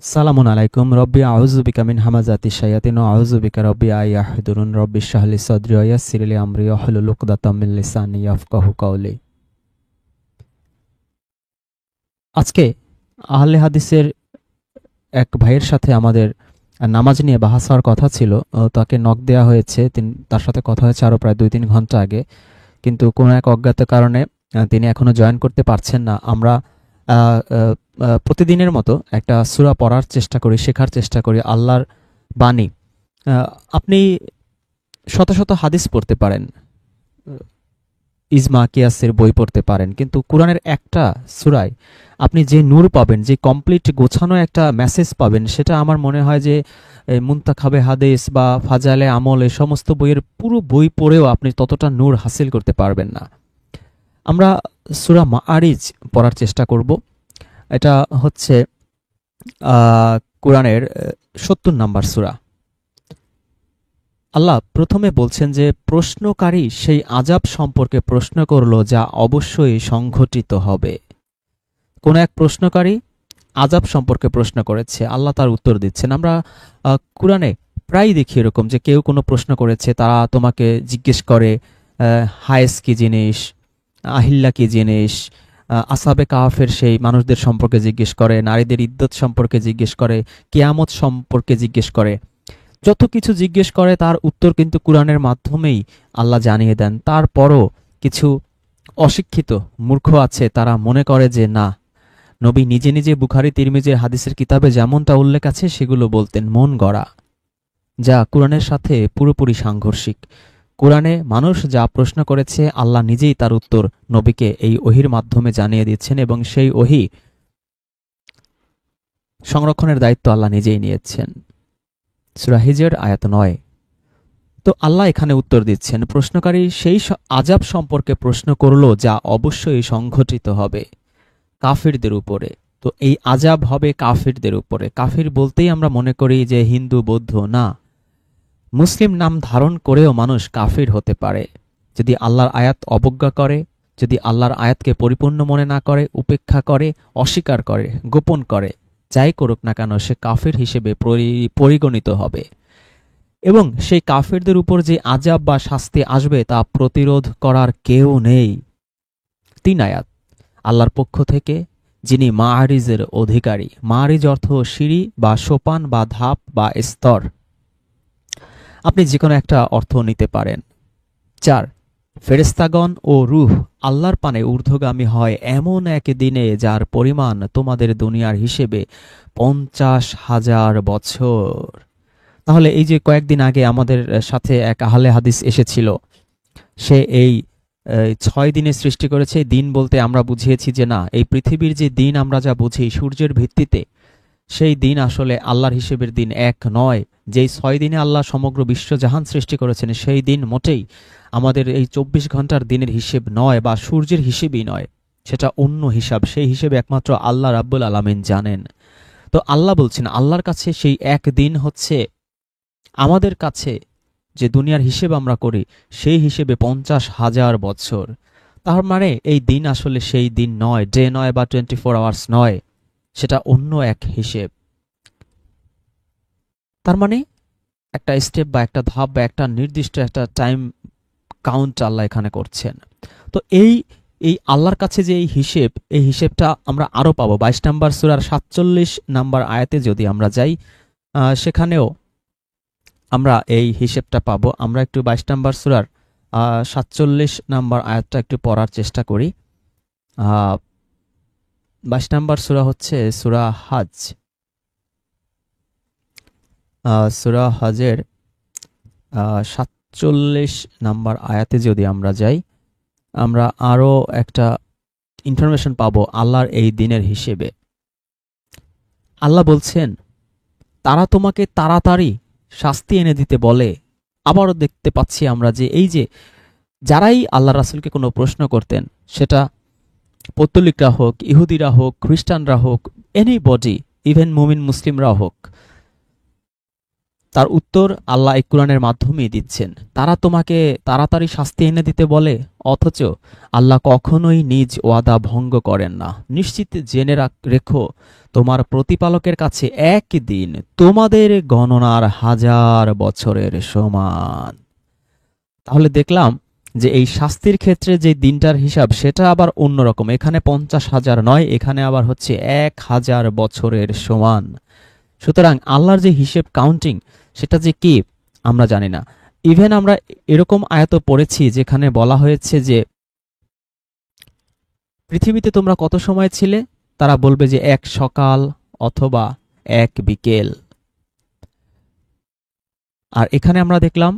সালামুন আলাইকুম রব্বি আউযু বিকা মিন হামাযাতিশ শায়াতিন ওয়া আউযু বিকা রব্বি আইয়াহদুরুন রব্বি ইশরাহ লি সাদরি ওয়া ইয়াসসির লি আমরি ওয়াহলুল উকদাতাম মিন লিসানি ইয়াফকাহু কাওলি। আজকে আহলে হাদিসের এক ভাইয়ের সাথে আমাদের নামাজ নিয়ে বাহাস হওয়ার কথা ছিল। তাকে নক দেওয়া হয়েছে, তার সাথে কথা হয়েছে আরও প্রায় 2-3 ঘন্টা আগে, কিন্তু কোনো এক অজ্ঞাত কারণে তিনি এখনো জয়েন করতে পারছেন না। আমরা প্রতিদিনের মতো একটা সূরা পড়ার চেষ্টা করি, শেখার চেষ্টা করি আল্লাহর বাণী। আপনি শত শত হাদিস পড়তে পারেন, ইজমা কিয়াসের বই পড়তে পারেন, কিন্তু কোরআনের একটা সূরায় আপনি যে নূর পাবেন, যে কমপ্লিট গোছানো একটা মেসেজ পাবেন, সেটা আমার মনে হয় যে মুনতাখাবে হাদিস বা ফাজালে আমল এই সমস্ত বইয়ের পুরো বই পড়েও আপনি ততটা নূর হাসিল করতে পারবেন না। আমরা সূরা মাআরিজ পড়ার চেষ্টা করব। এটা হচ্ছে কোরআনের ৭০ নম্বর সূরা। আল্লাহ প্রথমে বলছেন যে প্রশ্নকারী সেই আযাব সম্পর্কে প্রশ্ন করল যা অবশ্যই সংঘটিত হবে। কোন এক প্রশ্নকারী আযাব সম্পর্কে প্রশ্ন করেছে, আল্লাহ তার উত্তর দিচ্ছেন। আমরা কোরআনে প্রায় দেখি এরকম যে কেউ কোনো প্রশ্ন করেছে, তারা তোমাকে জিজ্ঞেস করে হায়েস কি জিনিস, আহিল্লা কি জিনিস, আসহাবে কাহাফের সেই মানুষদের সম্পর্কে জিজ্ঞেস করে, নারীদের ইদ্যত সম্পর্কে জিজ্ঞেস করে, কিয়ামত সম্পর্কে জিজ্ঞেস করে। যত কিছু জিজ্ঞেস করে তার উত্তর কিন্তু কোরআনের মাধ্যমেই আল্লাহ জানিয়ে দেন। তারপরও কিছু অশিক্ষিত মূর্খ আছে, তারা মনে করে যে না, নবী নিজে নিজে বুখারী তিরমিজির হাদিসের কিতাবে যেমনটা উল্লেখ আছে সেগুলো বলতেন, মন গড়া, যা কোরআনের সাথে পুরোপুরি সাংঘর্ষিক। কোরআনে মানুষ যা প্রশ্ন করেছে আল্লাহ নিজেই তার উত্তর নবীকে এই ওহির মাধ্যমে জানিয়ে দিচ্ছেন, এবং সেই ওহি সংরক্ষণের দায়িত্ব আল্লাহ নিজেই নিয়েছেন। সূরা হিজর আয়াত ৯। তো আল্লাহ এখানে উত্তর দিচ্ছেন, প্রশ্নকারী সেই আযাব সম্পর্কে প্রশ্ন করল যা অবশ্যই সংঘটিত হবে কাফিরদের উপরে। তো এই আযাব হবে কাফিরদের উপরে। কাফির বলতেই আমরা মনে করি যে হিন্দু বৌদ্ধ না, মুসলিম নাম ধারণ করেও মানুষ কাফির হতে পারে যদি আল্লাহর আয়াত অবজ্ঞা করে, যদি আল্লাহর আয়াতকে পরিপূর্ণ মনে না করে, উপেক্ষা করে, অস্বীকার করে, গোপন করে, যাই করুক না কেন সে কাফির হিসেবে পরিগণিত হবে। এবং সেই কাফিরদের উপর যে আযাব বা শাস্তি আসবে তা প্রতিরোধ করার কেউ নেই। ৩ আয়াত আল্লাহর পক্ষ থেকে, যিনি মাআরিজের অধিকারী। মাআরিজ অর্থ সিঁড়ি বা সোপান বা ধাপ বা স্তর, আপনি যে কোনো একটা অর্থ নিতে পারেন। ৪ ফেরেশতাগণ ও রূহ আল্লাহর পানে ঊর্ধ্বগামী হয় এমন এক দিনে যার পরিমাণ তোমাদের দুনিয়ার হিসেবে ৫০,০০০ বছর। তাহলে এই যে কয়েকদিন আগে আমাদের সাথে এক আহলে হাদিস এসেছিল, সে এই ৬ দিনে সৃষ্টি করেছে। দিন বলতে আমরা বুঝিয়েছি যে না, এই পৃথিবীর যে দিন আমরা যা বুঝি সূর্যের ভিত্তিতে, সেই দিন আসলে আল্লাহর হিসেবের দিন এক নয়। যেই ৬ দিনে আল্লাহ সমগ্র বিশ্বজাহান সৃষ্টি করেছেন সেই দিন মোটেই আমাদের এই ২৪ ঘন্টার দিনের হিসেব নয়, বা সূর্যের হিসেবই নয়, সেটা অন্য হিসাব। সেই হিসেবে একমাত্র আল্লাহ রাব্বুল আলামিন জানেন। তো আল্লাহ বলছেন আল্লাহর কাছে সেই এক দিন হচ্ছে আমাদের কাছে যে দুনিয়ার হিসেব আমরা করি সেই হিসেবে ৫০,০০০ বছর। তার মানে এই দিন আসলে সেই দিন নয়, ডে নয় বা 24 আওয়ার্স নয়, সেটা অন্য এক হিসেব। তার মানে একটা স্টেপ বা একটা ধাপ বা একটা নির্দিষ্ট একটা টাইম কাউন্ট আল্লাহ এখানে করছেন। তো এই এই আল্লাহর কাছে যে এই হিসেব, এই হিসেবটা আমরা আরও পাবো ২২ নম্বর সূরার ৪৭ নম্বর আয়াতে যদি আমরা যাই, সেখানেও আমরা এই হিসেবটা পাবো। আমরা একটু ২২ নম্বর সূরার ৪৭ নম্বর আয়াতটা একটু পড়ার চেষ্টা করি। ২২ নম্বর সূরা হচ্ছে সূরা হজ। সূরা হজের ৪৭ নম্বর আয়াতে যদি আমরা যাই, আমরা আরও একটা ইনফরমেশন পাবো আল্লাহর এই দিনের হিসেবে। আল্লাহ বলছেন, তারা তোমাকে তাড়াতাড়ি শাস্তি এনে দিতে বলে। আবারও দেখতে পাচ্ছি আমরা যে এই যে যারাই আল্লাহ রাসূলকে কোনো প্রশ্ন করতেন, সেটা পৌত্তলিকরা হোক, ইহুদিরা হোক, খ্রিস্টানরা হোক, এনিবডি, ইভেন মুমিন মুসলিমরা হোক, তার উত্তর আল্লাহ এই কোরআনের মাধ্যমেই দিচ্ছেন। তারা তোমাকে তাড়াতাড়ি শাস্তি এনে দিতে বলে, অথচ আল্লাহ কখনোই নিজ ওয়াদা ভঙ্গ করেন না। নিশ্চিত জেনে রেখো, তোমার প্রতিপালকের কাছে একদিন তোমাদের গণনার 1000 বছরের সমান। তাহলে দেখলাম যে এই শাস্তির ক্ষেত্রে যে দিনটার হিসাব সেটা আবার অন্যরকম। এখানে 50,000 নয়, এখানে আবার হচ্ছে 1000 বছরের সমান। সুতরাং আল্লাহর যে হিসেব কাউন্টিং সেটা যে কি আমরা জানি না। ইভেন আমরা এরকম আয়াত পড়েছি যেখানে বলা হয়েছে যে পৃথিবীতে তোমরা কত সময় ছিলে, তারা বলবে যে 1 সকাল অথবা 1 বিকেল। আর এখানে আমরা দেখলাম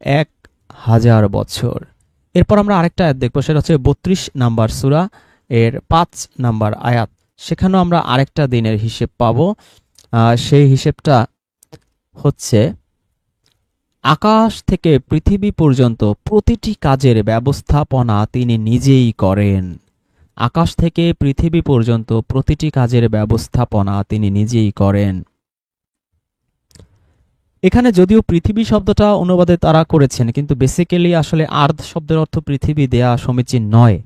1000 বছর। এরপর আমরা আরেকটা আয়াত দেখবো, সেটা হচ্ছে 32 নাম্বার সূরা এর 5 নাম্বার আয়াত। সেখানেও আমরা আরেকটা দিনের হিসেব পাবো। সেই হিসেবটা হচ্ছে আকাশ থেকে পৃথিবী পর্যন্ত প্রতিটি কাজের ব্যবস্থাপনা তিনি নিজেই করেন। আকাশ থেকে পৃথিবী পর্যন্ত প্রতিটি কাজের ব্যবস্থাপনা তিনি নিজেই করেন। এখানে যদিও পৃথিবী শব্দটা অনুবাদে তারা করেছেন, কিন্তু বেসিক্যালি আসলে আর্থ শব্দের অর্থ পৃথিবী দেয়া সমীচীন নয়।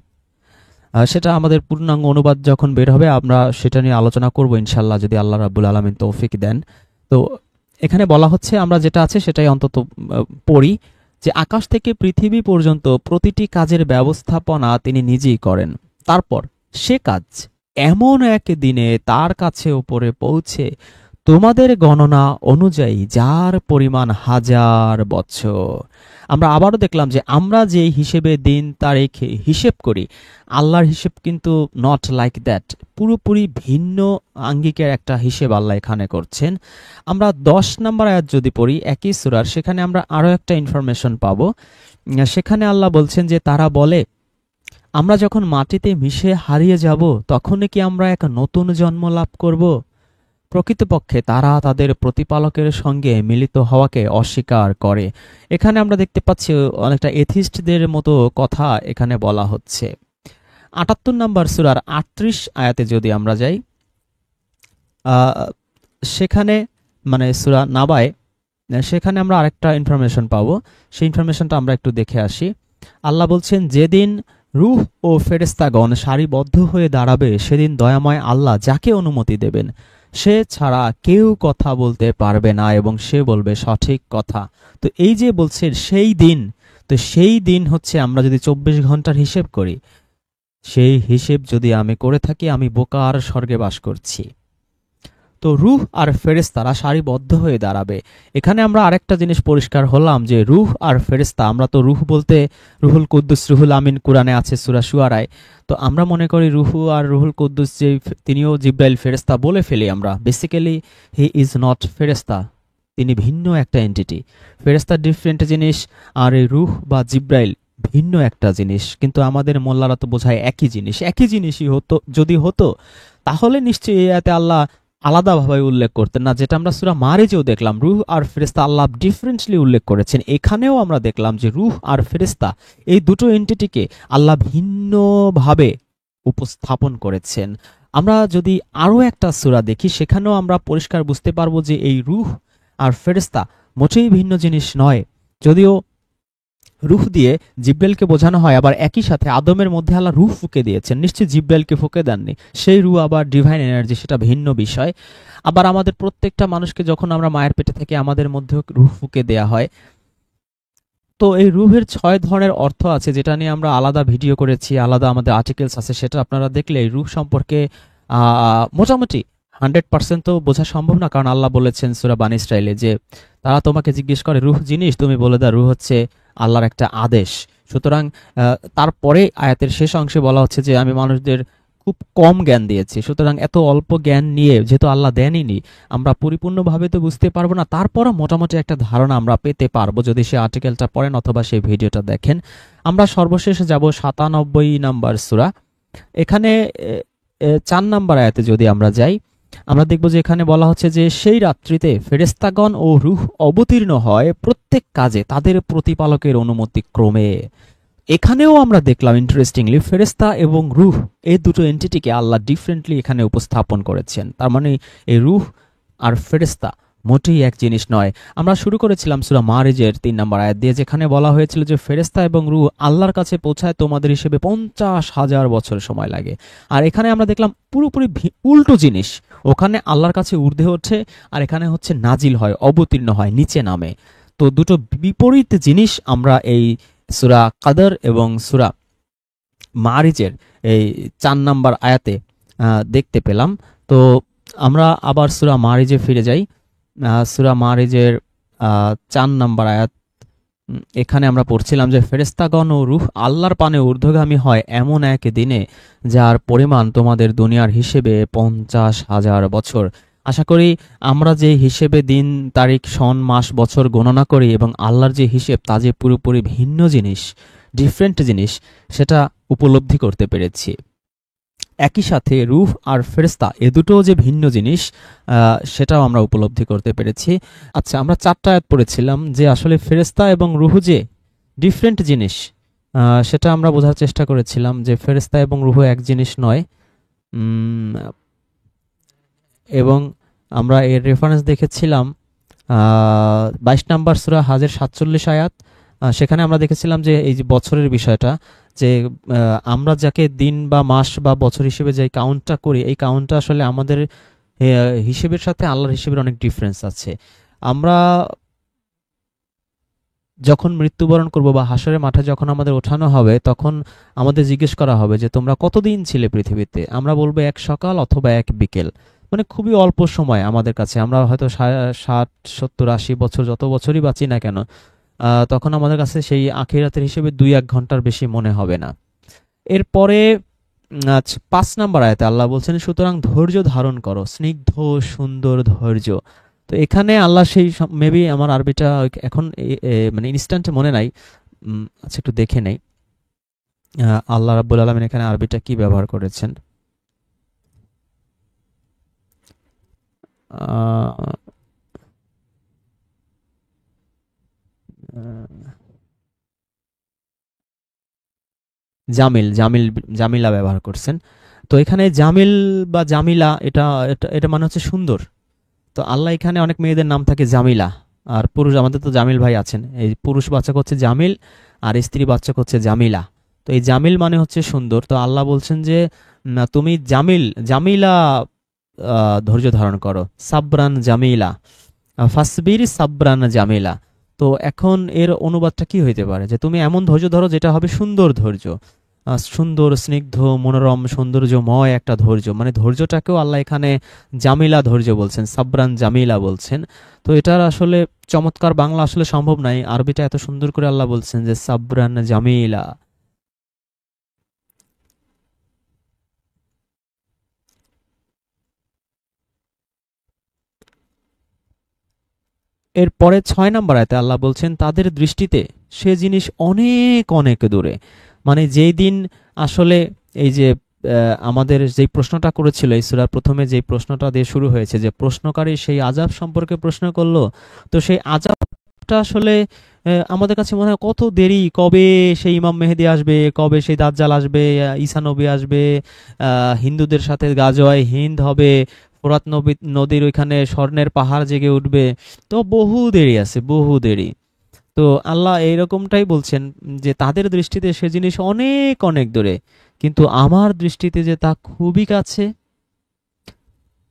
সেটা আমাদের পূর্ণাঙ্গ অনুবাদ যখন বের হবে আমরা সেটা নিয়ে আলোচনা করব ইনশাল্লাহ, যদি আল্লাহ রাব্বুল আলামিন তৌফিক দেন। তো এখানে বলা হচ্ছে, আমরা যেটা আছে সেটাই অন্তত পড়ি, যে আকাশ থেকে পৃথিবী পর্যন্ত প্রতিটি কাজের ব্যবস্থাপনা তিনি নিজেই করেন। তারপর সে কাজ এমন এক দিনে তার কাছে উপরে পৌঁছে তোমাদের গণনা অনুযায়ী যার পরিমাণ 1000 বছর। আমরা আবারও দেখলাম যে আমরা যে হিসেবে দিন তারিখে হিসেব করি, আল্লাহর হিসেব কিন্তু নট লাইক দ্যাট। পুরোপুরি ভিন্ন আঙ্গিকের একটা হিসেব আল্লাহ এখানে করছেন। আমরা 10 নম্বর আয়াত যদি পড়ি একই সূরার, সেখানে আমরা আরও একটা ইনফরমেশন পাবো। সেখানে আল্লাহ বলছেন যে তারা বলে, আমরা যখন মাটিতে মিশে হারিয়ে যাব তখনই কি আমরা এক নতুন জন্ম লাভ করব? প্রকৃতপক্ষে তারা তাদের প্রতিপালকের সঙ্গে মিলিত হওয়াকে অস্বীকার করে। এখানে আমরা দেখতে পাচ্ছি অনেকটা এথিস্টদের মতো কথা এখানে বলা হচ্ছে। 78 নম্বর সূরার 38 আয়াতে যদি আমরা যাই, সেখানে মানে সূরা নাবায়, সেখানে আমরা আরেকটা ইনফরমেশন পাবো। সেই ইনফরমেশনটা আমরা একটু দেখে আসি। আল্লাহ বলছেন, যেদিন রূহ ও ফেরেশতাগণ সারিবদ্ধ হয়ে দাঁড়াবে সেদিন দয়াময় আল্লাহ যাকে অনুমতি দেবেন সে ছাড়া কেউ কথা বলতে পারবে না এবং সে বলবে সঠিক কথা। তো এই যে বলছেন সেই দিন, তো সেই দিন হচ্ছে আমরা যদি 24 ঘন্টার হিসেব করি, সেই হিসেব যদি আমি করে থাকি আমি বোকার স্বর্গে বাস করছি। তো রূহ আর ফেরেশতারা সারিবদ্ধ হয়ে দাঁড়াবে। এখানে আমরা আরেকটা জিনিস পরিষ্কার হলাম যে রূহ আর ফেরেশতা, আমরা তো রূহ বলতে রুহুল কুদ্দুস, রুহুল আমিন কোরআনে আছে সূরা শুআরায়। তো আমরা মনে করি রুহু আর রুহুল কুদ্দুস যে তিনিও জিব্রাইল ফেরেশতা বলে ফেলি আমরা। বেসিক্যালি হি ইজ নট ফেরেশতা, তিনি ভিন্ন একটা এন্টিটি। ফেরেশতা ডিফারেন্ট জিনিস আর এই রূহ বা জিব্রাইল ভিন্ন একটা জিনিস, কিন্তু আমাদের মোল্লারা তো বোঝায় একই জিনিস। একই জিনিসই হতো, যদি হতো তাহলে নিশ্চয়ই এতে আল্লাহ আলাদাভাবে উল্লেখ করতেন না, যেটা আমরা সূরা মারিজেও দেখলাম রূহ আর ফেরেশতা আল্লাহ ডিফারেন্টলি উল্লেখ করেছেন। এখানেও আমরা দেখলাম যে রূহ আর ফেরেশতা এই দুটো এন্টিটিকে আল্লাহ ভিন্নভাবে উপস্থাপন করেছেন। আমরা যদি আরও একটা সূরা দেখি সেখানেও আমরা পরিষ্কার বুঝতে পারবো যে এই রূহ আর ফেরেশতা মোটেই ভিন্ন জিনিস নয়। যদিও রূহ দিয়ে জিব্রাইলকে বোঝানো হয়, আবার একই সাথে আদমের মধ্যে আল্লাহ রূহ ফুঁকে দিয়েছেন, নিশ্চয়ই জিব্রাইলকে ফুঁকে দেননি। সেই রূহ আবার ডিভাইন এনার্জি, সেটা ভিন্ন বিষয়। আবার আমাদের প্রত্যেকটা মানুষকে যখন আমরা মায়ের পেটে থেকে আমাদের মধ্যেও রূহ ফুঁকে দেয়া হয়। তো এই রূহের 6 ধরনের অর্থ আছে, যেটা নিয়ে আমরা আলাদা ভিডিও করেছি, আলাদা আমাদের আর্টিকেলস আছে, সেটা আপনারা দেখলে এই রূহ সম্পর্কে মোটামুটি 100% তো বোঝা সম্ভব না, কারণ আল্লাহ বলেছেন সূরা বানী ইসরাঈলে যে তারা তোমাকে জিজ্ঞেস করে রূহ জিনিস, তুমি বলে দাও রূহ হচ্ছে আল্লাহর একটা আদেশ। সুতরাং তারপরে আয়াতের শেষ অংশে বলা হচ্ছে যে আমি মানুষদের খুব কম জ্ঞান দিয়েছি। সুতরাং এত অল্প জ্ঞান নিয়ে যেহেতু আল্লাহ দেনইনি, আমরা পরিপূর্ণভাবে তো বুঝতে পারবো না, তারপরও মোটামুটি একটা ধারণা আমরা পেতে পারবো যদি সেই আর্টিকেলটা পড়েন অথবা সেই ভিডিওটা দেখেন। আমরা সর্বশেষে যাব 97 নাম্বার সূরা। এখানে 4 নাম্বার আয়াতে যদি আমরা যাই, আমরা দেখব যে এখানে বলা হচ্ছে যে সেই রাত্রিতে ফেরেশতাগণ ও রূহ অবতীর্ণ হয় প্রত্যেক কাজে তাদের প্রতিপালকের অনুমতি ক্রমে। এখানেও আমরা দেখলাম ইন্টারেস্টিংলি ফেরেশতা এবং রূহ এই দুটো এন্টিটিকে আল্লাহ ডিফারেন্টলি এখানে উপস্থাপন করেছেন। তার মানে এই রূহ আর ফেরেশতা মোটেই এক জিনিস নয়। আমরা শুরু করেছিলাম সূরা মারিজের ৩ নম্বর আয়াত দিয়ে, যেখানে বলা হয়েছিল যে ফেরেশতা এবং রূহ আল্লাহর কাছে পৌঁছায় তোমাদের হিসেবে ৫০,০০০ বছর সময় লাগে। আর এখানে আমরা দেখলাম পুরোপুরি উল্টো জিনিস। ওখানে আল্লাহর কাছে ঊর্ধ্বে ওঠে, আর এখানে হচ্ছে নাজিল হয়, অবতীর্ণ হয়, নিচে নামে। তো দুটো বিপরীত জিনিস আমরা এই সূরা কাদর এবং সূরা মারিজের এই ৪ নম্বর আয়াতে দেখতে পেলাম। তো আমরা আবার সূরা মারিজে ফিরে যাই। সূরা মারিজের ৪ নম্বর আয়াত, এখানে আমরা পড়ছিলাম যে ফেরেশতাগণ ও রূহ আল্লাহর পানে ঊর্ধ্বগামী হয় এমন এক দিনে যার পরিমাণ তোমাদের দুনিয়ার হিসেবে ৫০,০০০ বছর। আশা করি আমরা যে হিসেবে দিন তারিখ সন মাস বছর গণনা করি এবং আল্লাহর যে হিসেব তা যে পুরোপুরি ভিন্ন জিনিস, ডিফারেন্ট জিনিস, সেটা উপলব্ধি করতে পেরেছি। একই সাথে রূহ আর ফেরেশতা এ দুটোও যে ভিন্ন জিনিস, সেটাও আমরা উপলব্ধি করতে পেরেছি। আচ্ছা, আমরা ৪টা আয়াত পড়েছিলাম যে আসলে ফেরেশতা এবং রূহ যে ডিফারেন্ট জিনিস, সেটা আমরা বোঝার চেষ্টা করেছিলাম যে ফেরেশতা এবং রূহ এক জিনিস নয়। এবং আমরা এর রেফারেন্স দেখেছিলাম ২২ নম্বর সূরা হাজের ৪৭ আয়াত। সেখানে আমরা দেখেছিলাম যে এই যে বছরের বিষয়টা, যে আমরা যাকে দিন বা মাস বা বছর হিসেবে যে কাউন্টটা করি, এই কাউন্টটা আসলে আমাদের হিসেবের সাথে আল্লাহর হিসেবের অনেক ডিফারেন্স আছে। আমরা যখন মৃত্যুবরণ করব বা হাসরের মাঠে যখন আমাদের ওঠানো হবে, তখন আমাদের জিজ্ঞেস করা হবে যে তোমরা কতদিন ছিলে পৃথিবীতে। আমরা বলবো এক সকাল অথবা এক বিকেল, মানে খুবই অল্প সময় আমাদের কাছে। আমরা হয়তো ৬০, ৭০, ৮০ বছর, যত বছরই বাঁচি না কেন, তখন আমাদের কাছে সেই আখিরাতের হিসেবে ২-১ ঘন্টার বেশি মনে হবে না। এরপরে ৫ নম্বর আয়াতে আল্লাহ বলছেন সুতরাং ধৈর্য ধারণ করো, স্নিগ্ধ সুন্দর ধৈর্য। তো এখানে আল্লাহ সেই মেবি আমার আরবিটা এখন মানে ইনস্ট্যান্টে মনে নাই, আচ্ছা একটু দেখে নেই আল্লাহ রাব্বুল আলামিন এখানে আরবিটা কি ব্যবহার করেছেন। জামিল জামিল জামিলা ব্যবহার করছেন। তো এখানে জামিল বা জামিলা, এটা এটা এটা মানে হচ্ছে সুন্দর। তো আল্লাহ এখানে অনেক মেয়েদের নাম থাকে জামিলা, আর পুরুষ আমাদের তো জামিল ভাই আছেন, এই পুরুষ বাচ্চা হচ্ছে জামিল আর স্ত্রী বাচ্চা হচ্ছে জামিলা। তো এই জামিল মানে হচ্ছে সুন্দর। তো আল্লাহ বলছেন যে তুমি জামিলা ধৈর্য ধারণ করো, সাবরান জামিলা, ফাসবির সাবরান জামিলা। তো এখন এর অনুবাদটা কি হইতে পারে, যে তুমি এমন ধৈর্য ধরো যেটা হবে সুন্দর ধৈর্য, সুন্দর স্নিগ্ধ মনোরম সৌন্দর্যময় একটা ধৈর্য। মানে ধৈর্যটাকেও আল্লাহ এখানে জামিলা ধৈর্য বলছেন, সাবরান জামিলা বলছেন। তো এটার আসলে চমৎকার বাংলা আসলে সম্ভব নাই, আরবিটা এত সুন্দর করে আল্লাহ বলছেন যে সাবরান জামিলা। এরপরে ৬ নম্বর আয়াতে আল্লাহ বলছেন তাদের দৃষ্টিতে সে জিনিস অনেক অনেক দূরে। মানে যেই দিন আসলে এই যে আমাদের যেই প্রশ্নটা করেছিল এই সূরার প্রথমে যেই প্রশ্নটা দিয়ে শুরু হয়েছে, যে প্রশ্নকারী সেই আযাব সম্পর্কে প্রশ্ন করলো, তো সেই আযাবটা আসলে আমাদের কাছে মনে হয় কত দেরি, কবে সেই ইমাম মেহেদী আসবে, কবে সেই দাজ্জাল আসবে, ঈসা নবী আসবে, হিন্দুদের সাথে গাজওয়ায় হিন্দ হবে, ফোরাত নদীর ওইখানে স্বর্ণের পাহাড় জেগে উঠবে। তো বহু দেরি আছে, বহু দেরি। তো আল্লাহ এইরকমটাই বলছেন যে তাদের দৃষ্টিতে সে জিনিস অনেক অনেক দূরে, কিন্তু আমার দৃষ্টিতে যে তা খুবই কাছে।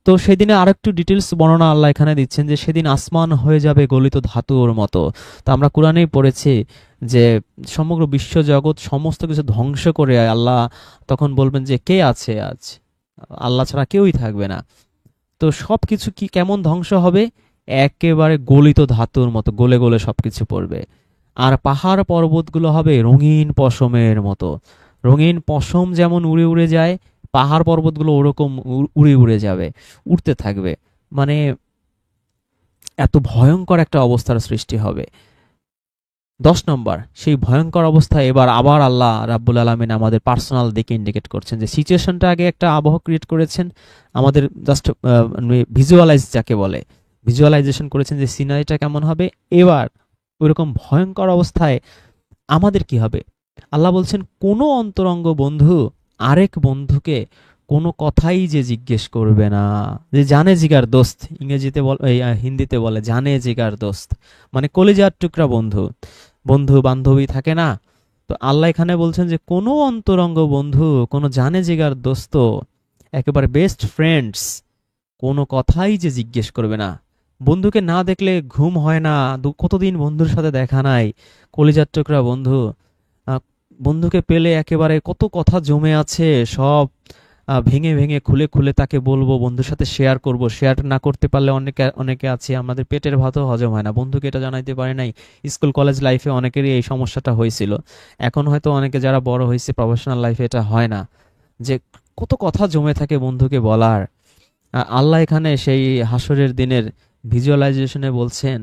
তো সেদিনে আরেকটু ডিটেলস বর্ণনা আল্লাহ এখানে দিচ্ছেন যে সেদিন আসমান হয়ে যাবে গলিত ধাতুর মতো। তো আমরা কোরআনেই পড়েছি যে সমগ্র বিশ্বজগৎ সমস্ত কিছু ধ্বংস করে আল্লাহ তখন বলবেন যে কে আছে আজ, আল্লাহ ছাড়া কেউই থাকবে না। তো সবকিছু কি কেমন ধ্বংস হবে, একেবারে গলিত ধাতুর মতো গলে গলে সবকিছু পড়বে। আর পাহাড় পর্বতগুলো হবে রঙিন পশমের মতো। রঙিন পশম যেমন উড়ে উড়ে যায়, পাহাড় পর্বতগুলো ওরকম উড়ে উড়ে যাবে, উড়তে থাকবে। মানে এত ভয়ঙ্কর একটা অবস্থার সৃষ্টি হবে। ১০ নম্বর, সেই ভয়ঙ্কর অবস্থা এবার আবার আল্লাহ রাব্বুল আলামিন আমাদের পার্সোনাল দিকে ইন্ডিকেট করছেন, যে সিচুয়েশনটা আগে একটা আবহ ক্রিয়েট করেছেন, আমাদের জাস্ট ভিজুয়ালাইজ যাকে বলে ভিজুয়ালাইজেশন করেছেন যে সিনারিটা কেমন হবে। এবার ওইরকম ভয়ঙ্কর অবস্থায় আমাদের কি হবে। আল্লাহ বলছেন কোনো অন্তরঙ্গ বন্ধু আরেক বন্ধুকে কোনো কথাই যে জিজ্ঞেস করবে না, যে জানে জিগার দোস্ত, ইংরেজিতে হিন্দিতে বলে জানে জিগার দোস্ত, মানে কলিজার টুকরা বন্ধু, বন্ধু বান্ধবী থাকে না, তো আল্লাহ এখানে বলছেন যে কোনো অন্তরঙ্গ বন্ধু, কোনো জানে জিগার দোস্ত, একেবারে বেস্ট ফ্রেন্ডস কোনো কথাই যে জিজ্ঞেস করবে না। বন্ধুকে না দেখলে ঘুম হয় না, কতদিন বন্ধুর সাথে দেখা নাই, কলিজার টুকরা বন্ধু, আহ, বন্ধুকে পেলে একেবারে কত কথা জমে আছে, সব ভেঙে ভেঙে খুলে খুলে তাকে বলবো, বন্ধুর সাথে শেয়ার করব। শেয়ার না করতে পারলে অনেকে অনেকে আছে আমাদের পেটের ভাতও হজম হয় না, বন্ধুকে এটা জানাইতে পারে নাই। স্কুল কলেজ লাইফে অনেকেরই এই সমস্যাটা হয়েছিল। এখন হয়তো অনেকে যারা বড় হয়েছে প্রফেশনাল লাইফে এটা হয় না, যে কত কথা জমে থাকে বন্ধুকে বলার। আল্লাহ এখানে সেই হাসরের দিনের ভিজুয়ালাইজেশনে বলছেন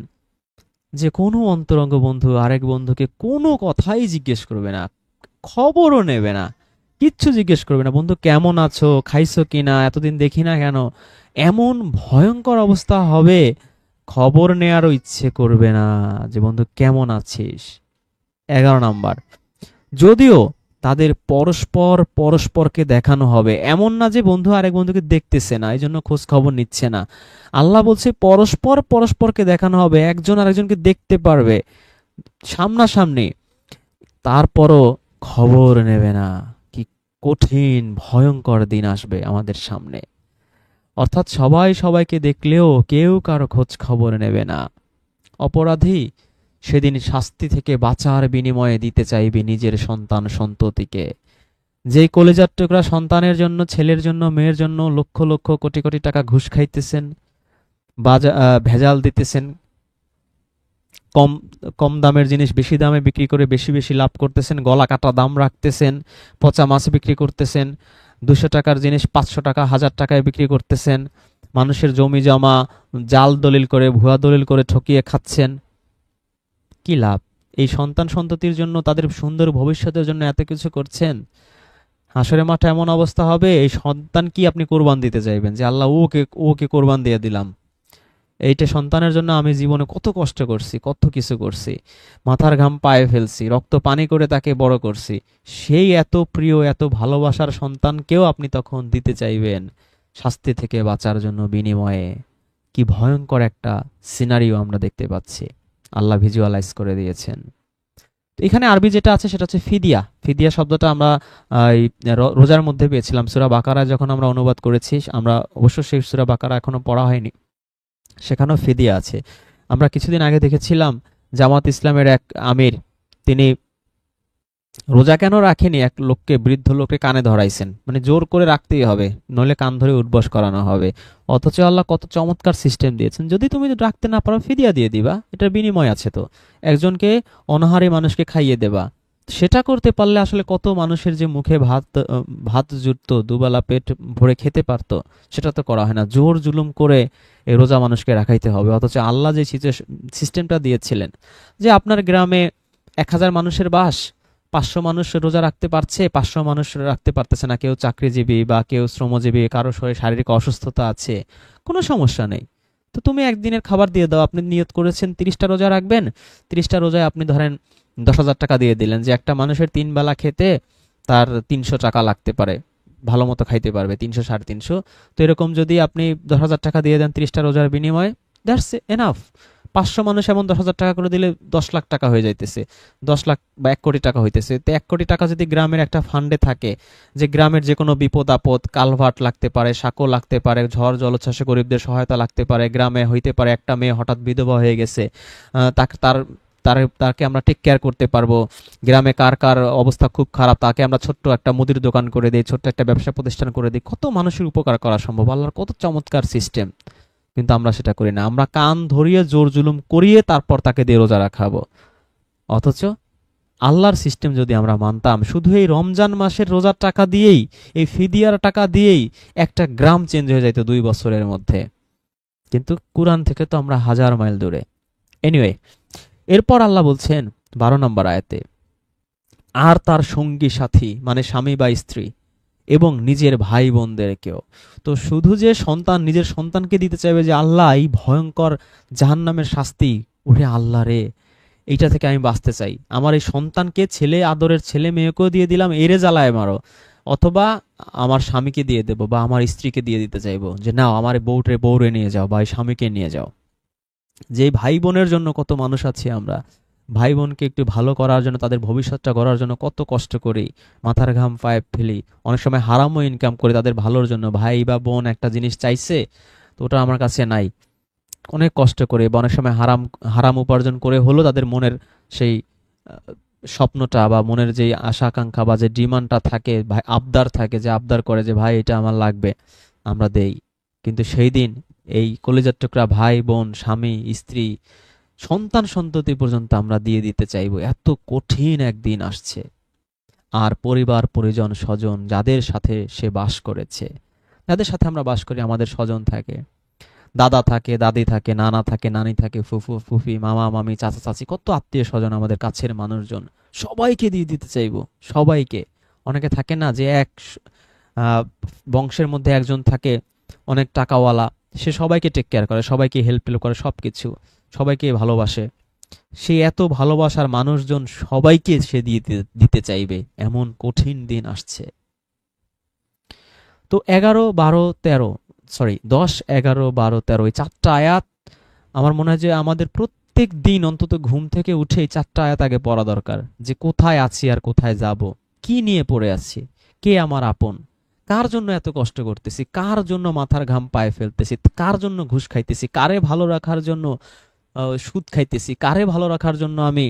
যে কোনো অন্তরঙ্গ বন্ধু আরেক বন্ধুকে কোনো কথাই জিজ্ঞেস করবে না, খবরও নেবে না, কিচ্ছু জিজ্ঞেস করবে না, বন্ধু কেমন আছো, খাইছো কিনা, এতদিন দেখি না কেন, এমন ভয়ঙ্কর অবস্থা হবে, খবর নেয়ারও ইচ্ছে করবে না যে বন্ধু কেমন আছিস। 11 নাম্বার, যদিও তাদের পরস্পর পরস্পরকে দেখানো হবে, এমন না যে বন্ধু আরেক বন্ধুকে দেখতেছে না এই জন্য খোঁজ খবর নিচ্ছে না। আল্লাহ বলছে পরস্পর পরস্পরকে দেখানো হবে, একজন আরেকজনকে দেখতে পারবে সামনাসামনি, তারপরও খবর নেবে না। কি কঠিন ভয়ঙ্কর দিন আসবে আমাদের সামনে, অর্থাৎ সবাই সবাইকে দেখলেও কেউ কারো খোঁজ খবর নেবে না। অপরাধী সেদিন শাস্তি থেকে বাঁচার বিনিময়ে দিতে চাইবে নিজের সন্তান সন্ততিকে। যেই কলেজার টুকরা সন্তানের জন্য, ছেলের জন্য, মেয়ের জন্য লক্ষ লক্ষ কোটি কোটি টাকা ঘুষ খাইতেছেন, ভেজাল দিতেছেন, কম কম দামের জিনিস বেশি দামে বিক্রি করে বেশি বেশি লাভ করতেছেন, গলা কাটা দাম রাখতেছেন, পচা মাছ বিক্রি করতেছেন, 200 টাকার জিনিস 500 টাকা 1000 টাকায় বিক্রি করতেছেন, মানুষের জমি জমা জাল দলিল করে ভুয়া দলিল করে ঠকিয়ে খাচ্ছেন। কি লাভ? এই সন্তান সন্ততির জন্য, তাদের সুন্দর ভবিষ্যতের জন্য এত কিছু করছেন, হাসরের মাঠে এমন অবস্থা হবে, এই সন্তান কি আপনি কোরবান দিতে চাইবেন যে আল্লাহ ওকে ওকে কোরবান দিয়ে দিলাম? এইটা সন্তানের জন্য আমি জীবনে কত কষ্ট করছি, কত কিছু করছি, মাথার ঘাম পায়ে ফেলছি, রক্ত পানি করে তাকে বড় করছি, সেই এত প্রিয় এত ভালোবাসার সন্তানকেও আপনি তখন দিতে চাইবেন শাস্তি থেকে বাঁচার জন্য বিনিময়ে। কি ভয়ঙ্কর একটা সিনারিও আমরা দেখতে পাচ্ছি, আল্লাহ ভিজুয়ালাইজ করে দিয়েছেন। তো এখানে আরবি যেটা আছে সেটা হচ্ছে ফিদিয়া। ফিদিয়া শব্দটা আমরা এই রোজার মধ্যে পেয়েছিলাম, সূরা বাকারা যখন আমরা অনুবাদ করেছি, আমরা অবশ্য সেই সূরা বাকারা এখনো পড়া হয়নি, সেখানেও ফিদিয়া আছে। আমরা কিছুদিন আগে দেখেছিলাম জামাত ইসলামের এক আমির, তিনি রোজা কেন রাখেনি, এক লোককে, বৃদ্ধ লোককে কানে ধরাইছেন, মানে জোর করে রাখতেই হবে নইলে কান ধরে উঠবস করানো হবে। অথচ আল্লাহ কত চমৎকার সিস্টেম দিয়েছেন, যদি তুমি রাখতে না পারো ফিদিয়া দিয়ে দিবা, এটার বিনিময় আছে তো, একজনকে অনাহারী মানুষকে খাইয়ে দেবা। সেটা করতে পারলে আসলে কত মানুষের যে মুখে ভাত ভাত জুটতো, দুবেলা পেট ভরে খেতে পারতো, সেটা তো করা হয় না, জোর জুলুম করে এই রোজা মানুষকে রাখাইতে হবে। অথচ আল্লাহ যে সিস্টেমটা দিয়েছিলেন যে আপনার গ্রামে 1000 মানুষের বাস, 500 মানুষ রোজা রাখতে পারছে, 500 মানুষ রাখতে পারতেছে না, কেউ চাকরিজীবী বা কেউ শ্রমজীবী, কারো শরীরে শারীরিক অসুস্থতা আছে, কোনো সমস্যা নেই, তো তুমি একদিনের খাবার দিয়ে দাও। আপনি নিয়ত করেছেন 30টা রোজা রাখবেন, 30টা রোজায় আপনি ধরেন 10,000 টাকা দিয়ে দিলেন, যে একটা মানুষের 3 বেলা খেতে তার 300 টাকা লাগতে পারে, ভালো মতো খাইতে পারবে 300 350। তো এরকম যদি আপনি 10,000 টাকা দিয়ে দেন 30টা রোজার বিনিময়ে, দ্যাটস এনাফ। 500 মানুষ এমন 10,000 টাকা করে দিলে 10 লাখ টাকা হয়ে যাইতেছে, 10 লাখ বা 1 কোটি টাকা হইতেছে। তো 1 কোটি টাকা যদি গ্রামের একটা ফান্ডে থাকে, যে গ্রামের যে কোনো বিপদ আপদ, কালভার্ট লাগতে পারে, সাঁকো লাগতে পারে, ঝড় জলোচ্ছ্বাসে গরিবদের সহায়তা লাগতে পারে, গ্রামে হইতে পারে একটা মেয়ে হঠাৎ বিধবা হয়ে গেছে, তাকে তাকে আমরা টেক কেয়ার করতে পারবো। গ্রামে কার কার অবস্থা খুব খারাপ, তাকে আমরা ছোট্ট একটা মুদির দোকান করে দিই, ছোট্ট একটা ব্যবসা প্রতিষ্ঠান করে দিই, কত মানুষের উপকার করা সম্ভব। আল্লাহর কত চমৎকার সিস্টেম, কিন্তু আমরা সেটা করি না, আমরা কান ধরিয়ে জোর জুলুম করিয়ে তারপর তাকে দিয়ে রোজা রাখাবো। অথচ আল্লাহর সিস্টেম যদি আমরা মানতাম, শুধু এই রমজান মাসের রোজার টাকা দিয়েই, এই ফিদিয়ার টাকা দিয়েই একটা গ্রাম চেঞ্জ হয়ে যাইতো 2 বছরের মধ্যে। কিন্তু কোরআন থেকে তো আমরা 1000 মাইল দূরে। এনিওয়ে, এরপর আল্লাহ বলছেন 12 নম্বর আয়াতে, আর তার সঙ্গী সাথী মানে স্বামী বা স্ত্রী এবং নিজের ভাই বোনদেরকেও। তো শুধু যে সন্তান নিজের সন্তানকে দিতে চাইবে যে আল্লাহ এই ভয়ঙ্কর জাহান্নামের শাস্তি, ওরে আল্লাহ রে, এইটা থেকে আমি বাঁচতে চাই, আমার এই সন্তানকে, ছেলে আদরের ছেলে মেয়েকেও দিয়ে দিলাম, এরে জ্বালায় মারো, অথবা আমার স্বামীকে দিয়ে দেবো বা আমার স্ত্রীকে দিয়ে দিতে চাইবো, যে নাও আমার বউরে নিয়ে যাও বা এই স্বামীকে নিয়ে যাও। যে ভাই বোনের জন্য কত মানুষ আছি আমরা, ভাই বোনকে একটু ভালো করার জন্য, তাদের ভবিষ্যৎটা গড়ার জন্য কত কষ্ট করি, মাথার ঘাম পায়ে ফেলি, অনেক সময় হারামও ইনকাম করি তাদের ভালোর জন্য। ভাই বা বোন একটা জিনিস চাইছে, তো ওটা আমার কাছে নাই, অনেক কষ্ট করে বা অনেক সময় হারাম হারাম উপার্জন করে হলো তাদের মনের সেই স্বপ্নটা বা মনের যে আশা আকাঙ্ক্ষা বা যে ডিমান্ডটা থাকে, ভাই আবদার থাকে, যে আবদার করে যে ভাই এটা আমার লাগবে, আমরা দেই। কিন্তু সেই দিন এই কলিজার টুকরা ভাই বোন, স্বামী স্ত্রী, সন্তান সন্ততি পর্যন্ত আমরা দিয়ে দিতে চাইবো, এত কঠিন একদিন আসছে। আর পরিবার পরিজন স্বজন যাদের সাথে সে বাস করেছে, যাদের সাথে আমরা বাস করি, আমাদের স্বজন থাকে, দাদা থাকে, দাদি থাকে, নানা থাকে, নানি থাকে, ফুফু ফুফি, মামা মামি, চাচা চাচি, কত আত্মীয় স্বজন, আমাদের কাছের মানুষজন, সবাইকে দিয়ে দিতে চাইবো, সবাইকে। অনেকে থাকে না যে আহ, বংশের মধ্যে একজন থাকে অনেক টাকাওয়ালা, সে সবাইকে টেক কেয়ার করে, সবাইকে হেল্প করে, সবকিছু, সবাইকে ভালোবাসে। সে এত ভালোবাসার মানুষজন সবাইকে সে দিতে চাইবে, এমন কঠিন দিন আসছে। তো 10, 11, 12, 13 এই চারটা আয়াত আমার মনে হয় যে আমাদের প্রত্যেক দিন অন্তত ঘুম থেকে উঠে এই চারটা আয়াত আগে পড়া দরকার, যে কোথায় আছি আর কোথায় যাব, কি নিয়ে পড়ে আছি, কে আমার আপন, কার জন্য এত কষ্ট করতেছি, কার জন্য মাথার ঘাম পায়ে ফেলতেছি, কার জন্য ঘুষ খাইতেছি, কারে ভালো রাখার জন্য সুদ খাইতেছি, কারে ভালো রাখার জন্য আমি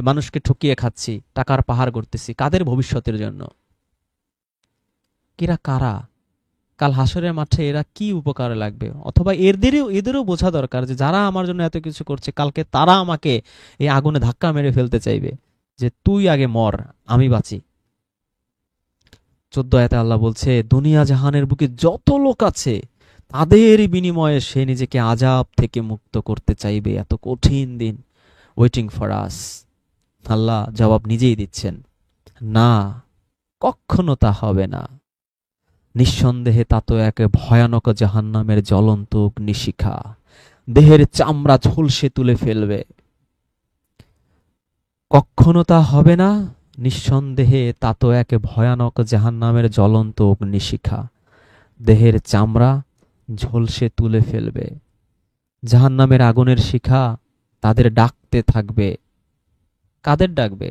মানুষকে ঠকিয়ে খাচ্ছি, টাকার পাহাড় করতেছি, কাদের ভবিষ্যতের জন্য, কিরা কারা, কাল হাসরের মাঠে এরা কি উপকারে লাগবে। অথবা এদেরও বোঝা দরকার যে যারা আমার জন্য এত কিছু করছে, কালকে তারা আমাকে এই আগুনে ধাক্কা মেরে ফেলতে চাইবে, যে তুই আগে মর, আমি বাঁচি। 14 আয়াতে আল্লাহ বলছে, দুনিয়া জাহানের বুকে যত লোক আছে তাদের বিনিময়ে সে নিজেকে আযাব থেকে মুক্ত করতে চাইবে, এত কঠিন দিন ওয়েটিং ফর আস। আল্লাহ জবাব নিজেই দিচ্ছেন, না, কখনো তা হবে না। নিঃসন্দেহে তা তো এক ভয়ানক জাহান্নামের জ্বলন্ত অগ্নিশিখা, দেহের চামড়া ঝলসে তুলে ফেলবে। কখনো তা হবে না, নিঃসন্দেহে তা তো এক ভয়ানক জাহান্নামের জ্বলন্ত অগ্নিশিখা, দেহের চামড়া ঝলসে তুলে ফেলবে। জাহান্নামের আগুনের শিখা তাদের ডাকতে থাকবে। কাদের ডাকবে?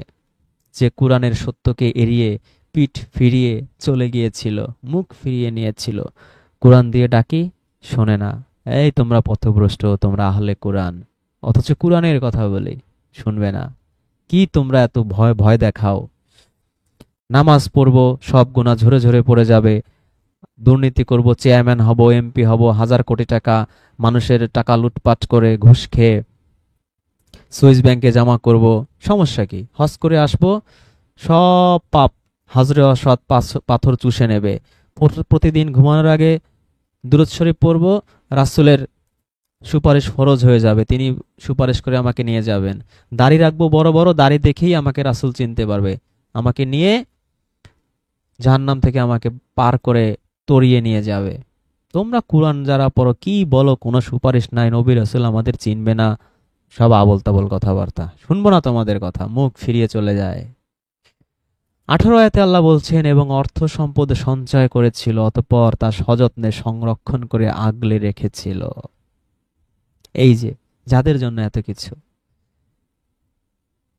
যে কোরআনের সত্যকে এড়িয়ে পিঠ ফিরিয়ে চলে গিয়েছিল, মুখ ফিরিয়ে নিয়েছিল। কোরআন দিয়ে ডাকি, শোনে না, এই তোমরা পথভ্রষ্ট, তোমরা আহলে কোরআন, অথচ কোরআনের কথা বলি, শুনবে না। কি তোমরা এত ভয় ভয় দেখাও? নামাজ পড়বো, সব গুনাহ ঝরে ঝরে পড়ে যাবে। দুর্নীতি করব, চেয়ারম্যান হব, এমপি হব, 1000 কোটি টাকা মানুষের টাকা লুটপাট করে ঘুষ খেয়ে সুইস ব্যাংকে জমা করব, সমস্যা কি? হজ করে আসব, সব পাপ হাজরে অসৎ পাথর চুষে নেবে। প্রতিদিন ঘুমানোর আগে দুরূদ শরীফ পড়ব, রাসূলের সুপারিশ ফরজ হয়ে যাবে, তিনি সুপারিশ করে আমাকে নিয়ে যাবেন। দাড়ি রাখবো বড় বড়, দাড়ি দেখেই আমাকে রাসূল চিনতে পারবে, আমাকে নিয়ে জাহান্নাম থেকে আমাকে পার করে তরিয়ে নিয়ে যাবে। তোমরা কোরআন যারা পড়ো কি বলো, কোনো সুপারিশ নাই, নবী রাসূল আমাদের চিনবে না, সব আবোল তাবোল কথাবার্তা, শুনবো না তোমাদের কথা, মুখ ফিরিয়ে চলে যায়। 18 আয়াতে আল্লাহ বলছেন, এবং অর্থ সম্পদ সঞ্চয় করেছিল, অতঃপর তা সযত্নে সংরক্ষণ করে আগলে রেখেছিল। এই যে যাদের জন্য এত কিছু,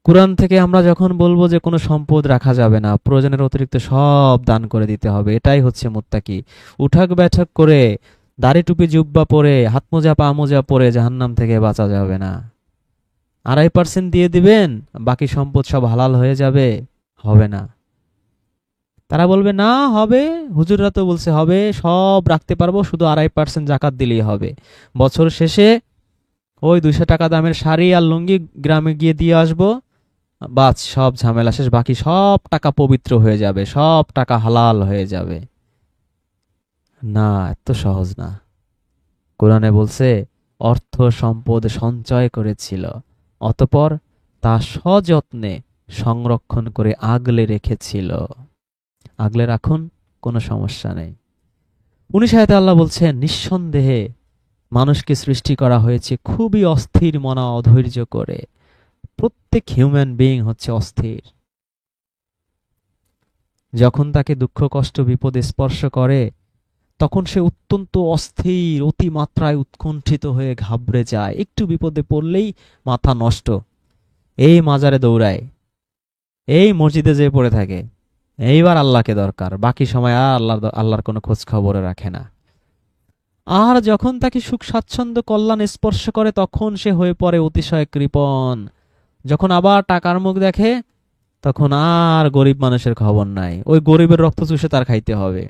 কোরআন থেকে আমরা যখন বলবো যে কোনো সম্পদ রাখা যাবে না, প্রয়োজনের অতিরিক্ত সব দান করে দিতে হবে, এটাই হচ্ছে মুত্তাকি। উঠাক ব্যাঠাক করে দাড়ি টুপি জুব্বা পরে হাত মোজা পা মোজা পরে জাহান্নাম থেকে বাঁচা যাবে না। 2.5% দিয়ে দিবেন, বাকি সম্পদ সব হালাল হয়ে যাবে, হবে না। তারা বলবে না হবে, হুজুররা তো বলছে হবে, সব রাখতে পারবো, শুধু 2.5% জাকাত দিলেই হবে। বছর শেষে ওই 200 টাকা দামের শাড়ি আর লুঙ্গি গ্রামে গিয়ে দিয়ে আসবো, বাস সব ঝামেলা শেষ, বাকি সব টাকা পবিত্র হয়ে যাবে, সব টাকা হালাল হয়ে যাবে। না, এত সহজ না। কোরআনে বলছে অর্থ সম্পদ সঞ্চয় করেছিল, অতঃপর তা সযত্নে সংরক্ষণ করে আগলে রেখেছিল। আগলে রাখুন, কোনো সমস্যা নেই। 19 আয়াতে আল্লাহ বলছেন, নিঃসন্দেহে মানুষকে সৃষ্টি করা হয়েছে খুবই অস্থির মনা, অধৈর্য করে। প্রত্যেক হিউম্যান বিইং হচ্ছে অস্থির। যখন তাকে দুঃখ কষ্ট বিপদে স্পর্শ করে তখন সে অত্যন্ত অস্থির, অতিমাত্রায় উৎকণ্ঠিত হয়ে ঘাবড়ে যায়। একটু বিপদে পড়লেই মাথা নষ্ট, এই মাজারে দৌড়ায়, এই মসজিদে যেয়ে পড়ে থাকে, এইবার আল্লাহকে দরকার, বাকি সময় আর আল্লাহর কোনো খোঁজ খবরে রাখে না। আর যখন তাকে সুখ স্বাচ্ছন্দ্য কল্যাণ স্পর্শ করে তখন সে হয়ে পড়ে অতিশয় কৃপণ। যখন আবার টাকার মুখ দেখে তখন আর গরিব মানুষের খবর নাই, ওই গরিবের রক্ত চুষে তার খাইতে হবে।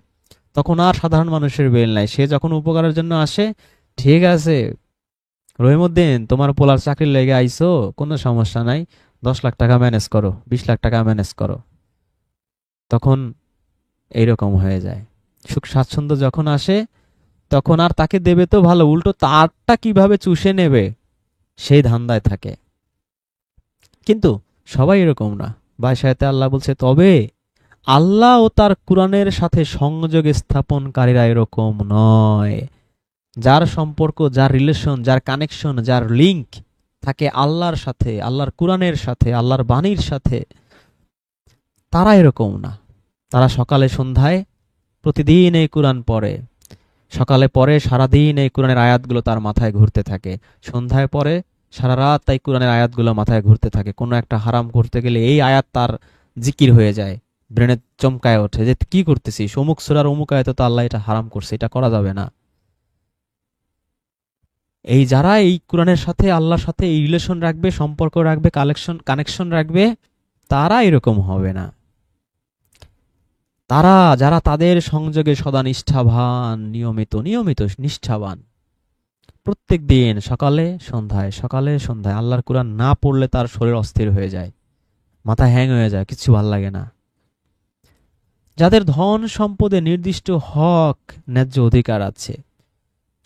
তখন আর সাধারণ মানুষের বেল নাই। সে যখন উপকারের জন্য আসে, ঠিক আছে রহিমউদ্দিন, তোমার পোলার চাকরির লেগে আইসো, কোনো সমস্যা নাই, 10 লাখ টাকা ম্যানেজ করো, 20 লাখ টাকা ম্যানেজ করো, তখন এইরকম হয়ে যায়। সুখ স্বাচ্ছন্দ্য যখন আসে তখন আর তাকে দেবে তো ভালো, উল্টো তারটা কিভাবে চুষে নেবে সেই ধান্দায় থাকে। কিন্তু সবাই এরকম না। বাইশায়াতে আল্লাহ বলছে, তবে আল্লাহ ও তার কুরআনের সাথে সংযোগ স্থাপনকারীরা এরকম নয়। যার সম্পর্ক, যার রিলেশন, যার কানেকশন, যার লিংক থাকে আল্লাহর সাথে, আল্লাহর কুরআনের সাথে, আল্লাহর বাণীর সাথে, তারা এরকম না। তারা সকালে সন্ধ্যায় প্রতিদিন এই কুরআন পড়ে, সকালে পড়ে, সারাদিন এই কোরআনের আয়াতগুলো তার মাথায় ঘুরতে থাকে, সন্ধ্যায় পড়ে, সারা রাত তাই কোরআনের আয়াতগুলো মাথায় ঘুরতে থাকে। কোনো একটা হারাম করতে গেলে এই আয়াত তার জিকির হয়ে যায়, ব্রেনে চমকায় ওঠে যে কি করতেছি, অমুক সূরার অমুক আয়াতে তো আল্লাহ এটা হারাম করছে, এটা করা যাবে না। এই যারা এই কোরআনের সাথে, আল্লাহর সাথে এই রিলেশন রাখবে, সম্পর্ক রাখবে, কানেকশন রাখবে, তারা এরকম হবে না। তারা যারা তাদের সংযোগে সদা নিষ্ঠাবান, নিয়মিত নিষ্ঠাবান, প্রত্যেক দিন সকালে সন্ধ্যায়, সকালে সন্ধ্যায় আল্লাহর কুরআন না পড়লে তার শরীর অস্থির হয়ে যায়, মাথা হ্যাং হয়ে যায়, কিছু ভাল লাগে না। যাদের ধন সম্পদে নির্দিষ্ট হক, ন্যায্য অধিকার আছে,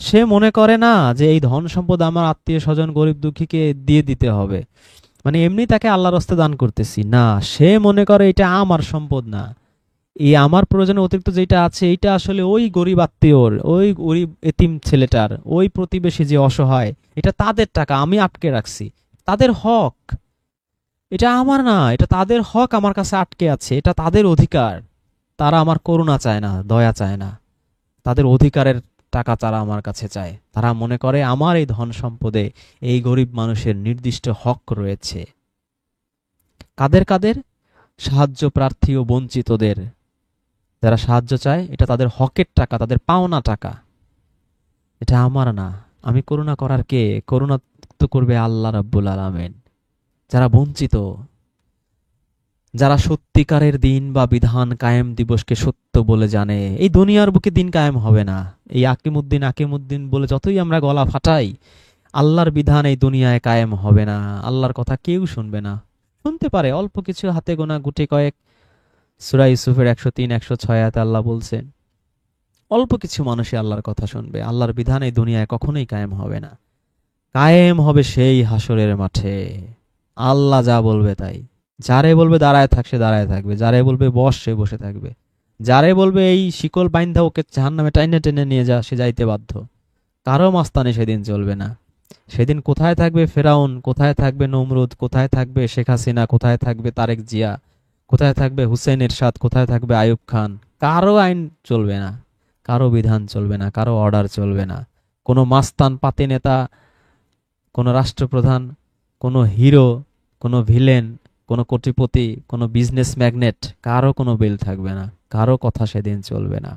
সে মনে করে না যে এই ধন সম্পদ আমার আত্মীয় স্বজন, গরিব দুঃখীকে দিয়ে দিতে হবে, মানে এমনি তাকে আল্লাহর রাস্তায় দান করতেছি না। সে মনে করে এটা আমার সম্পদ না, এই আমার প্রয়োজনে অতিরিক্ত যেটা আছে এটা আসলে ওই গরিব আত্মীয়র, ওই গরিব এতিম ছেলেটার, ওই প্রতিবেশী যে অসহায়, এটা তাদের টাকা, আমি আটকে রাখছি, তাদের হক, এটা আমার না, এটা তাদের হক আমার কাছে আটকে আছে, এটা তাদের অধিকার। তারা আমার করুণা চায় না, দয়া চায় না, তাদের অধিকারের টাকা তারা আমার কাছে চায়। তারা মনে করে আমার এই ধন সম্পদে এই গরিব মানুষের নির্দিষ্ট হক রয়েছে। কাদের কাদের? সাহায্য প্রার্থী ও বঞ্চিতদের। যারা সাহায্য চায় এটা তাদের হকের টাকা, তাদের পাওনা টাকা, এটা আমার না। আমি করুণা করার কে? করুণা তো করবে আল্লাহ রাব্বুল আলামিন। যারা বঞ্চিত, যারা সত্যিকারের দিন বা বিধান কায়েম দিবসকে সত্য বলে জানে, এই দুনিয়ার বুকে দিন কায়েম হবে না। এই আকিমুদ্দিন বলে যতই আমরা গলা ফাটাই, আল্লাহর বিধান এই দুনিয়ায় কায়েম হবে না। আল্লাহর কথা কেউ শুনবে না। শুনতে পারে অল্প কিছু, হাতে গোনা গুটে কয়েক। সূরা ইউসুফের 103, 106 আয়াতে আল্লাহ বলছেন, অল্প কিছু মানুষই আল্লাহর কথা শুনবে। আল্লাহর বিধান এই দুনিয়ায় কখনোই কায়েম হবে না। কায়েম হবে সেই হাসরের মাঠে। আল্লাহ যা বলবে তাই। যারে বলবে দাঁড়ায় থাক, সে দাঁড়ায় থাকবে। যারে বলবে বস, সে বসে থাকবে। যারে বলবে এই শিকল বাইন্ধা ওকে জাহান্নামে টাইনে টেনে নিয়ে যা, সে যাইতে বাধ্য। কারো মাস্তানি সেদিন চলবে না। সেদিন কোথায় থাকবে ফেরাউন, কোথায় থাকবে নমরুদ, কোথায় থাকবে শেখ হাসিনা, কোথায় থাকবে তারেক জিয়া, কোথায় থাকবে হুসেন এরশাদ, কোথায় থাকবে আইয়ুব খান, কারো আইন চলবে না, কারো বিধান চলবে না, কারো অর্ডার চলবে না। কোনো মাস্তান পাতি নেতা, কোনো রাষ্ট্রপ্রধান, কোনো হিরো, কোনো ভিলেন, কোনো কোটিপতি, কোনো বিজনেস ম্যাগনেট, কারো কোনো বিল থাকবে না, কারো কথা সেদিন চলবে না।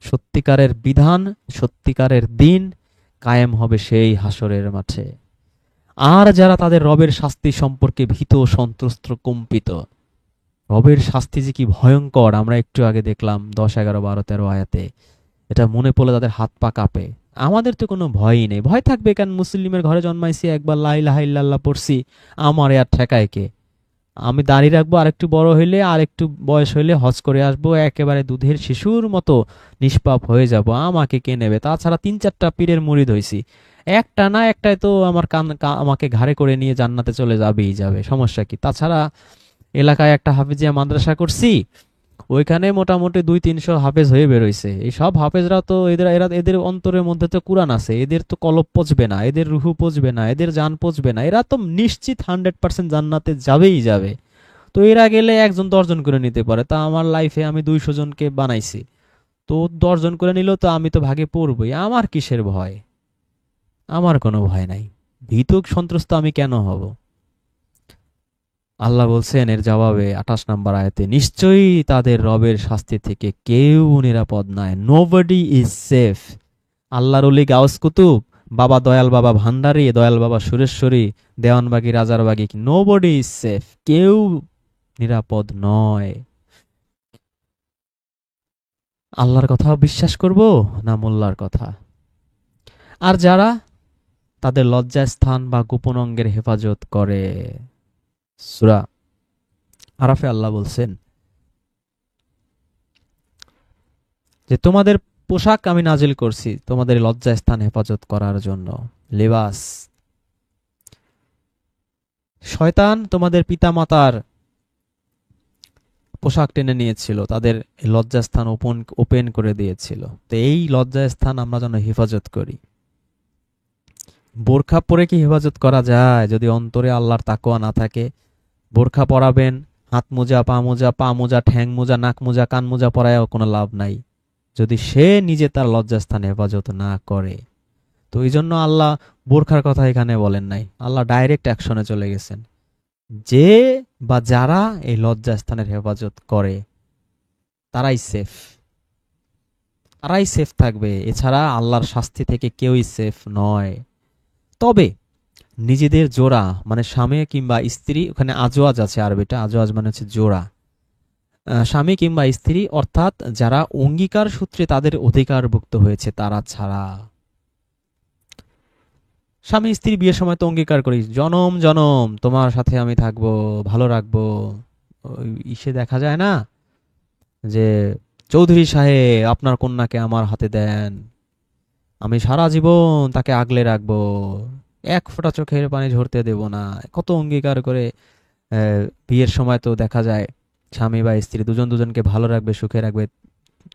সত্যিকারের বিধান, সত্যিকারের দিন কায়েম হবে সেই হাসরের মাঠে। আর যারা তাদের রবের শাস্তি সম্পর্কে ভীত, সন্ত্রস্ত, কম্পিত, রবের শাস্তি যে কি ভয়ঙ্কর আমরা একটু আগে দেখলাম 10, 11, 12, 13 আয়াতে, এটা মনে পড়লে তাদের হাত পা কাঁপে। আমাদের তো কোনো ভয়ই নেই। ভয় থাকবে কেন? মুসলিমের ঘরে জন্মাইছি, একবার লা ইলাহা ইল্লাল্লাহ পড়ছি, আমার আর ঠেকায় কে? আমি দাঁড়িয়ে রাখবো, আর একটু বড় হইলে, আর একটু বয়স হইলে হজ করে আসবো, একেবারে দুধের শিশুর মতো নিষ্পাপ হয়ে যাব, আমাকে কে নেবে? তাছাড়া 3-4টা পীরের মুরিদ হইছি, একটা না একটাই তো আমার আমাকে ঘাড়ে করে নিয়ে জান্নাতে চলে যাবেই যাবে, সমস্যা কি? তাছাড়া এলাকায় একটা হাফিজিয়া মাদ্রাসা করছি, ওইখানে মোটামুটি 200-300 হাফেজ হয়ে বেরোইছে। এই সব হাফেজরা তো এদের অন্তরের মধ্যে তো কুরআন আছে, এদের তো কলব পচবে না, এদের রুহু পচবে না, এদের জান পচবে না, এরা তো নিশ্চিত 100% জান্নাতে যাবেই যাবে। তো এরা গেলে একজন 10 জন করে নিতে পারে, তা আমার লাইফে আমি 200 জনকে বানাইছি, তো 10 জন করে নিল, তো আমি তো ভাগে পড়বই, আমার কিসের ভয়? আমার কোনো ভয় নাই, ভীত সন্ত্রস্ত আমি কেন হব? আল্লাহ বলছেন এর জবাবে 28 নম্বর আয়াতে, নিশ্চয়ই তাদের রবের শাস্তি থেকে কেউ নিরাপদ নয়, নোবডি ইজ সেফ। আল্লাহর ওলি গাউস কুতুব, বাবা দয়াল বাবা Bhandari, Dayal Baba Sureshwari, Dewanbagi Rajarbagi, nobody is safe, কেউ নিরাপদ নয়। আল্লাহর কথা বিশ্বাস করব না মোল্লার কথা? আর যারা তাদের লজ্জাস্থান বা গোপন অঙ্গের হেফাজত করে, সূরা আরাফে আল্লাহ বলছেন যে তোমাদের পোশাক আমি নাজিল করছি তোমাদের লজ্জাস্থান হেফাজত করার জন্য, লেবাস। শয়তান তোমাদের পিতামাতার পোশাক টেনে নিয়েছিল, তাদের লজ্জাস্থান ওপেন করে দিয়েছিল, তো এই লজ্জাস্থান আমরা যেন হেফাজত করি। বোরখা পরে কি হেফাজত করা যায় যদি অন্তরে আল্লাহর তাকওয়া না থাকে? বোরখা পরাবেন, হাত মোজা, পা মোজা, ঠ্যাং মোজা, নাক মোজা, কান মোজা পরায়ও কোনো লাভ নাই যদি সে নিজে তার লজ্জাস্থান হেফাজত না করে। তো এই জন্য আল্লাহ বোরখার কথা এখানে বলেন নাই, আল্লাহ ডাইরেক্ট অ্যাকশনে চলে গেছেন। যে বা যারা এই লজ্জাস্থানের হেফাজত করে তারাই সেফ, তারাই সেফ থাকবে, এছাড়া আল্লাহর শাস্তি থেকে কেউই সেফ নয়। তবে নিজেদের জোড়া মানে স্বামী কিংবা স্ত্রী, ওখানে আজওয়াজ আছে আরবিটা, আজওয়াজ মানে হচ্ছে জোড়া, স্বামী কিংবা স্ত্রী অর্থাৎ যারা অঙ্গীকার সূত্রে তাদের অধিকারভুক্ত হয়েছে তারা ছাড়া। স্বামী স্ত্রী বিয়ের সময় তো অঙ্গীকার করি, জনম জনম তোমার সাথে আমি থাকবো, ভালো রাখবো। ইসে দেখা যায় না যে চৌধুরী সাহেব আপনার কন্যাকে আমার হাতে দেন, আমি সারা জীবন তাকে আগলে রাখবো, এক ফোঁটা চোখের পানি ঝরতে দেব না, কত অঙ্গীকার করে। বিয়ের সময় তো দেখা যায় স্বামী বা স্ত্রী দুজন দুজনকে ভালো রাখবে, সুখে রাখবে,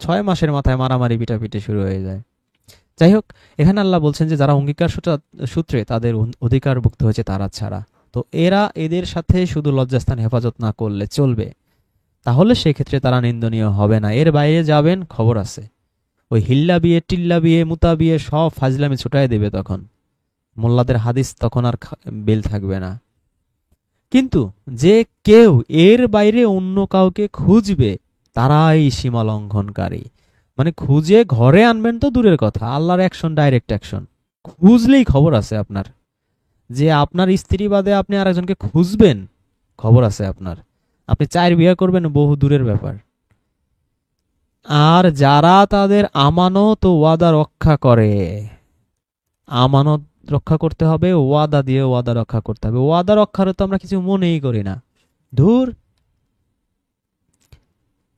6 মাসের মাথায় মারামারি পিটাপিটি শুরু হয়ে যায়। যাই হোক, এখানে আল্লাহ বলছেন যে যারা অঙ্গীকার সূত্রে তাদের অধিকারভুক্ত হয়েছে তারা ছাড়া, তো এদের সাথে শুধু লজ্জাস্থান হেফাজত না করলে চলবে, তাহলে সেক্ষেত্রে তারা নিন্দনীয় হবে না। এর বাইরে যাবেন, খবর আছে, ওই হিল্লা বিয়ে, টিল্লা বিয়ে, মুতা বিয়ে সব ফাজলামি ছুটাই দেবে, তখন মোল্লাদের হাদিস তখন আর বেল থাকবে না। কিন্তু যে কেউ এর বাইরে অন্য কাউকে খুঁজবে তারাই সীমা লঙ্ঘনকারী। মানে খুঁজে ঘরে আনবেন তো দূরের কথা, আল্লাহর অ্যাকশন, ডাইরেক্ট অ্যাকশন। খুঁজলেই খবর আছে আপনার, যে আপনার স্ত্রী বাদে আপনি আরেকজনকে খুঁজবেন, খবর আছে আপনার। আপনি 4 বিয়ে করবেন, বহু দূরের ব্যাপার। আর যারা তাদের আমানত ও ওয়াদা রক্ষা করে, আমানত রক্ষা করতে হবে, ওয়াদা দিয়ে ওয়াদা রক্ষা করতে হবে। ওয়াদা রক্ষার তো আমরা কিছু মনেই করি না, ধুর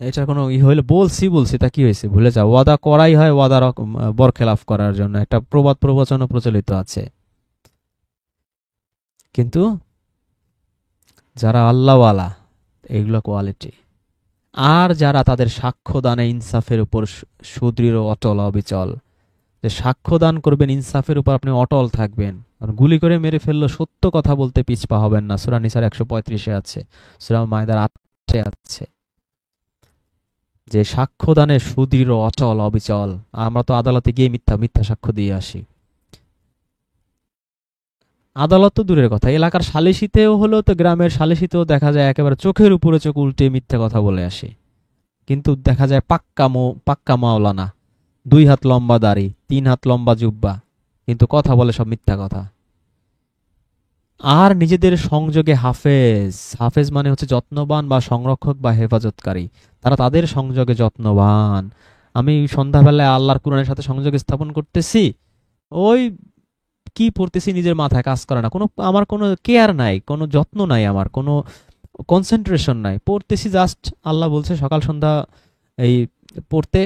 এটা কোনো হইলে বলছি তা কি হয়েছে, ভুলে যাও। ওয়াদা করাই হয় ওয়াদা বরখেলাফ করার জন্য, একটা প্রবাদ প্রবচনও প্রচলিত আছে। কিন্তু যারা আল্লাহওয়ালা, এগুলো কোয়ালিটি। আর যারা তাদের সাক্ষ্য দানে ইনসাফের উপর সুদৃঢ়, অটল, অবিচল, যে সাক্ষ্য দান করবেন ইনসাফের উপর আপনি অটল থাকবেন, আর গুলি করে মেরে ফেললো সত্য কথা বলতে পিছপা হবেন না, সূরা নিসার 135-এ আছে, সূরা মায়দার 8-এ আছে, যে সাক্ষ্য দানে সুদৃঢ়, অচল, অবিচল। আমরা তো আদালতে গিয়ে মিথ্যা মিথ্যা সাক্ষ্য দিয়ে আসি। আদালত তো দূরের কথা, এলাকার সালিশিতেও হলো, তো গ্রামের সালিশিতেও দেখা যায় একেবারে চোখের উপরে চোখ উল্টে মিথ্যা কথা বলে আসে। কিন্তু দেখা যায় পাক্কা মাওলানা, 2 হাত লম্বা দাড়ি, 3 হাত লম্বা জুব্বা, কিন্তু কথা বলে সব মিথ্যা কথা। আর নিজেদের সংযোগে হাফেজ, হাফেজ মানে হচ্ছে যত্নবান বা সংরক্ষক বা হেফাজতকারী, তারা তাদের সংযোগে যত্নবান। আমি সন্ধ্যাবেলায় আল্লাহর কুরআনের সাথে সংযোগ স্থাপন করতেছি, ওই কি পড়তেছি নিজের মাথায় কাজ করে না, আমার কোনো কেয়ার নাই, কোনো যত্ন নাই, আমার কোনো কনসেন্ট্রেশন নাই, পড়তেছি জাস্ট, আল্লাহ বলছে সকাল সন্ধ্যা এই পড়তে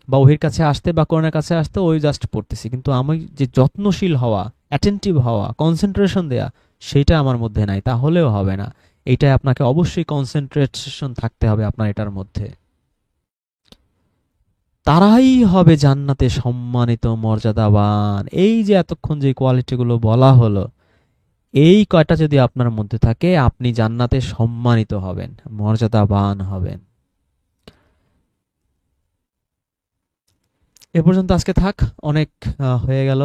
বা ওহির কাছে আসতে বা কোরআনের কাছে আসতে, ওই জাস্ট পড়তেছি, কিন্তু আমি যে যত্নশীল হওয়া, অ্যাটেন্টিভ হওয়া, কনসেন্ট্রেশন দেয়া, সেটা আমার মধ্যে নাই, তাহলেও হবে না। এইটাই আপনাকে অবশ্যই কনসেন্ট্রেশন থাকতে হবে আপনার এটার মধ্যে। তারাই হবে জান্নাতে সম্মানিত, মর্যাদাবান। এই যে এতক্ষণ যে কোয়ালিটিগুলো বলা হলো, এই কয়টা যদি আপনার মধ্যে থাকে, আপনি জান্নাতে সম্মানিত হবেন, মর্যাদাবান হবেন। এ পর্যন্ত আজকে থাক, অনেক হয়ে গেল।